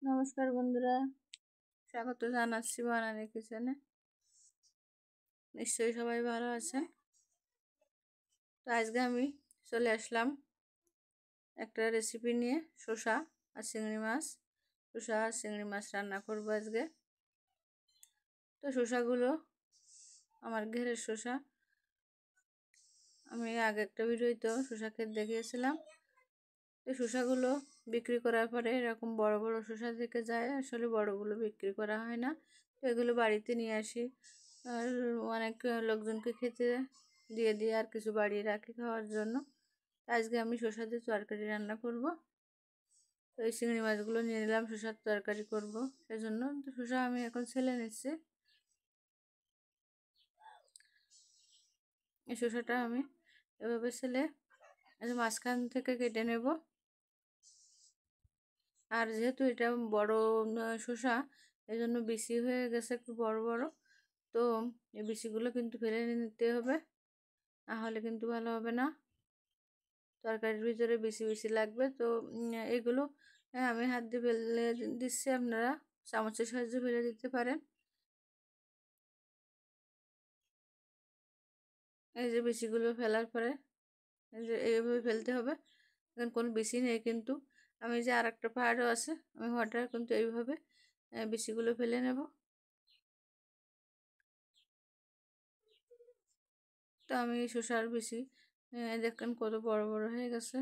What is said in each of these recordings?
নমস্কার বন্ধুরা, স্বাগত জানাচ্ছি বানানি কিচেনে। নিশ্চয়ই সবাই ভালো আছেন। তো আজকে আমি চলে আসলাম একটা রেসিপি নিয়ে, শসা আর চিংড়ি মাছ। শসা আর চিংড়ি মাছ রান্না করবো আজকে। তো শসাগুলো আমার ঘেরের শসা। আমি আগে একটা ভিডিওতে শসা ক্ষেত দেখিয়েছিলাম। তো শসাগুলো বিক্রি করার পরে এরকম বড় বড় শসা থেকে যায়, আসলে বড়গুলো বিক্রি করা হয় না। তো এগুলো বাড়িতে নিয়ে আসি, আর অনেক লোকজনকে খেতে দিয়ে দিই, আর কিছু বাড়িয়ে রাখি খাওয়ার জন্য। আজকে আমি শসা দিয়ে তরকারি রান্না করব। তো এই চিংড়ি মাছগুলো নিয়ে নিলাম, শসার তরকারি করব সেজন্য। তো শসা আমি এখন ছেলে নিচ্ছি। এই শসাটা আমি এভাবে ছেলে মাঝখান থেকে কেটে নেব। আর যেহেতু এটা বড় শসা, এই জন্য বিচি হয়ে গেছে একটু বড় বড়। তো এই বিচিগুলো কিন্তু ফেলে নিতে হবে, নাহলে কিন্তু ভালো হবে না। তরকারির ভিতরে বেশি বেশি লাগবে। তো এগুলো আমি হাত দিয়ে ফেলে দিচ্ছি, আপনারা চামচের সাহায্যে ফেলে দিতে পারেন। এই যে বিচিগুলো ফেলার পরে এই যে এইভাবে ফেলতে হবে। এখন কোনো বিচি নেই, কিন্তু আমি যে আর একটা পাহাড়ও আছে, আমি ওটা কিন্তু এইভাবে বিচিগুলো ফেলে নেব। তো আমি শসার বিচি দেখেন কত বড় বড় হয়ে গেছে,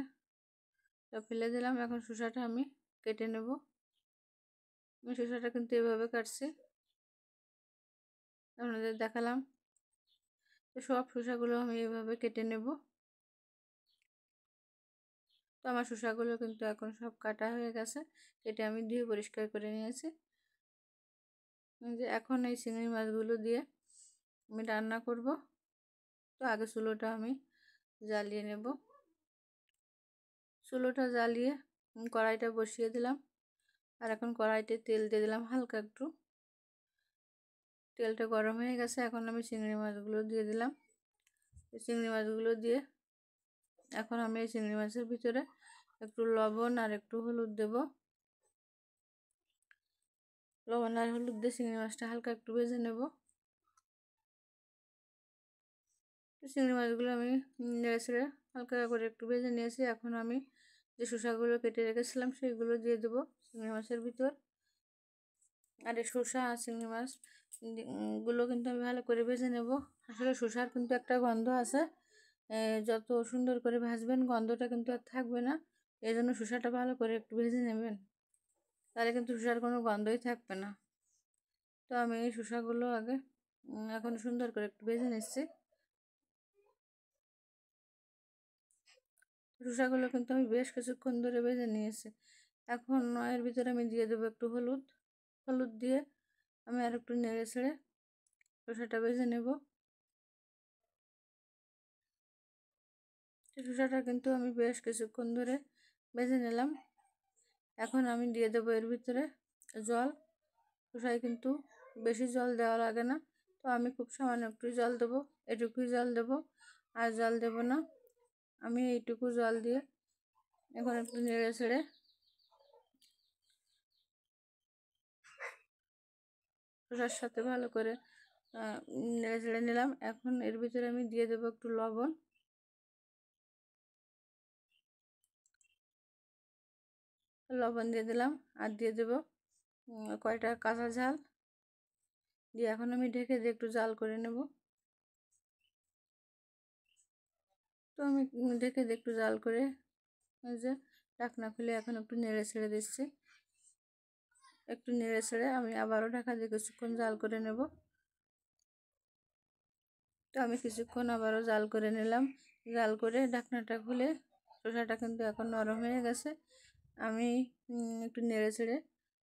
তো ফেলে দিলাম। এখন শসাটা আমি কেটে নেব। আমি শসাটা কিন্তু এভাবে কাটছি, আপনাদের দেখালাম। তো সব শসাগুলো আমি এভাবে কেটে নেব। তো আমার শসাগুলো কিন্তু এখন সব কাটা হয়ে গেছে, কেটে আমি ধুয়ে পরিষ্কার করে নিয়েছি। যে এখন এই চিংড়ি মাছগুলো দিয়ে আমি রান্না করব। তো আগে চুলোটা আমি জ্বালিয়ে নেব। চুলোটা জ্বালিয়ে কড়াইটা বসিয়ে দিলাম। আর এখন কড়াইতে তেল দিয়ে দিলাম হালকা একটু। তেলটা গরম হয়ে গেছে, এখন আমি চিংড়ি মাছগুলো দিয়ে দিলাম। চিংড়ি মাছগুলো দিয়ে এখন আমি এই চিংড়ি মাছের ভিতরে একটু লবণ আর একটু হলুদ দেব। লবণ আর হলুদ দিয়ে চিংড়ি মাছটা হালকা একটু ভেজে নেব। চিংড়ি মাছগুলো আমি নেড়ে ছেড়ে হালকা করে একটু ভেজে নিয়েছি। এখন আমি যে শসাগুলো কেটে রেখেছিলাম সেইগুলো দিয়ে দেবো চিংড়ি মাছের ভিতর। আর এই শসা আর চিংড়ি মাছ গুলো কিন্তু আমি ভালো করে ভেজে নেব। আসলে শসার কিন্তু একটা গন্ধ আছে, যত সুন্দর করে ভাজবেন গন্ধটা কিন্তু আর থাকবে না। এই জন্য শসাটা ভালো করে একটু ভেজে নেবেন, তাহলে কিন্তু শসার কোনো গন্ধই থাকবে না। তো আমি এই শসাগুলো আগে এখন সুন্দর করে একটু ভেজে নিচ্ছি। শসাগুলো কিন্তু আমি বেশ কিছুক্ষণ ধরে ভেজে নিয়েছি। এখন এর ভিতরে আমি দিয়ে দেবো একটু হলুদ। হলুদ দিয়ে আমি আর একটু নেড়ে ছেড়ে শসাটা ভেজে নেব। শসাটা কিন্তু আমি বেশ কিছুক্ষণ ধরে ভেজে নিলাম। এখন আমি দিয়ে দেবো এর ভিতরে জল। শসায় কিন্তু বেশি জল দেওয়া লাগে না, তো আমি খুব সামান্য একটু জল দেবো, এটুকুই জল দেবো, আর জল দেবো না। আমি এইটুকু জল দিয়ে এখন একটু নেড়ে ছেড়ে শসার সাথে ভালো করে নেড়ে ছেড়ে নিলাম। এখন এর ভিতরে আমি দিয়ে দেবো একটু লবণ। লবণ দিয়ে দিলাম, আর দিয়ে দেবো কয়টা কাঁচা ঝাল দিয়ে এখন আমি ঢেকে দিয়ে একটু জাল করে নেব। তো আমি ঢেকে দিয়ে একটু জাল করে যে ঢাকনা খুলে এখন একটু নেড়ে ছেড়ে দিচ্ছি। একটু নেড়ে ছেড়ে আমি আবারও ঢাকা দিয়ে কিছুক্ষণ জাল করে নেব। তো আমি কিছুক্ষণ আবারও জাল করে নিলাম। জাল করে ঢাকনাটা খুলে শসাটা কিন্তু এখন নরম হয়ে গেছে। আমি একটু নেড়ে ছেড়ে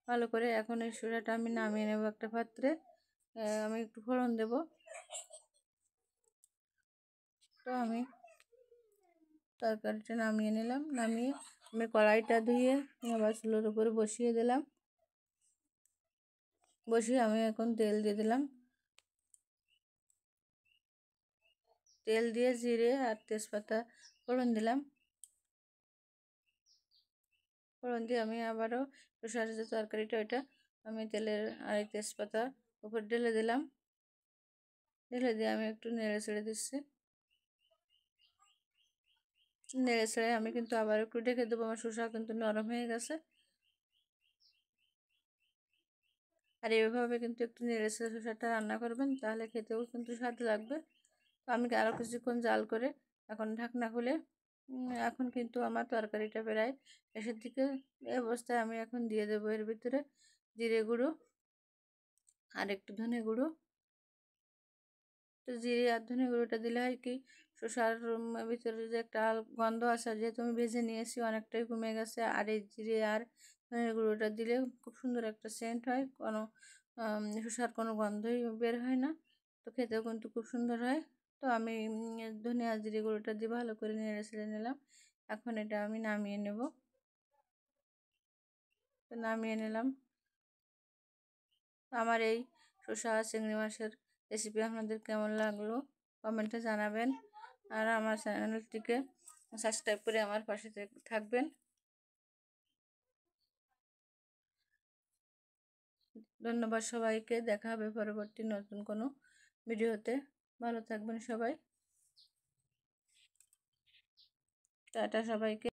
ভালো করে এখন এই শসাটা আমি নামিয়ে নেব একটা পাত্রে। আমি একটু ফোড়ন দেব। তো আমি তরকারিটা নামিয়ে নিলাম। নামিয়ে আমি কড়াইটা ধুয়ে আবার চুলোর উপরে বসিয়ে দিলাম। বসিয়ে আমি এখন তেল দিয়ে দিলাম। তেল দিয়ে জিরে আর তেজপাতা ফোড়ন দিলাম। ফোড়ন দিয়ে আমি আবারও শসার যে তরকারিটা ওইটা আমি তেলের আর এই তেজপাতা উপর ঢেলে দিলাম। ঢেলে দিয়ে আমি একটু নেড়ে ছেড়ে দিচ্ছি। নেড়ে ছেড়ে আমি কিন্তু আবার একটু ঢেকে দেবো। আমার শসা কিন্তু নরম হয়ে গেছে। আর এইভাবে কিন্তু একটু নেড়ে ছেড়ে শসাটা রান্না করবেন, তাহলে খেতেও কিন্তু স্বাদ লাগবে। তো আমি আরও কিছুক্ষণ জাল করে এখন ঢাকনা খুলে এখন কিন্তু আমার তরকারিটা প্রায় শেষের দিকে। এই অবস্থায় আমি এখন দিয়ে দেবো এর ভিতরে জিরে গুঁড়ো আর একটু ধনে গুঁড়ো। তো জিরে আর ধনে গুঁড়োটা দিলে হয় কি, শসার ভিতরে যে একটা গন্ধ আসে, যেহেতু আমি ভেজে নিয়েছি অনেকটাই কমে গেছে। আর এই জিরে আর ধনে গুঁড়োটা দিলে খুব সুন্দর একটা সেন্ট হয়, কোনো শসার কোনো গন্ধই বের হয় না। তো খেতেও কিন্তু খুব সুন্দর হয়। তো আমি ধনে আর জিরে গুঁড়োটা দিয়ে ভালো করে নেড়ে ছেড়ে নিলাম। এখন এটা আমি নামিয়ে নেব। তো নামিয়ে নিলাম। আমার এই শসা চিংড়ি মাছের রেসিপি আপনাদের কেমন লাগলো কমেন্টে জানাবেন। আর আমার চ্যানেলটিকে সাবস্ক্রাইব করে আমার পাশে থাকবেন। ধন্যবাদ সবাইকে। দেখা হবে পরবর্তী নতুন কোনো ভিডিওতে। ভালো থাকবেন সবাই। টাটা সবাইকে।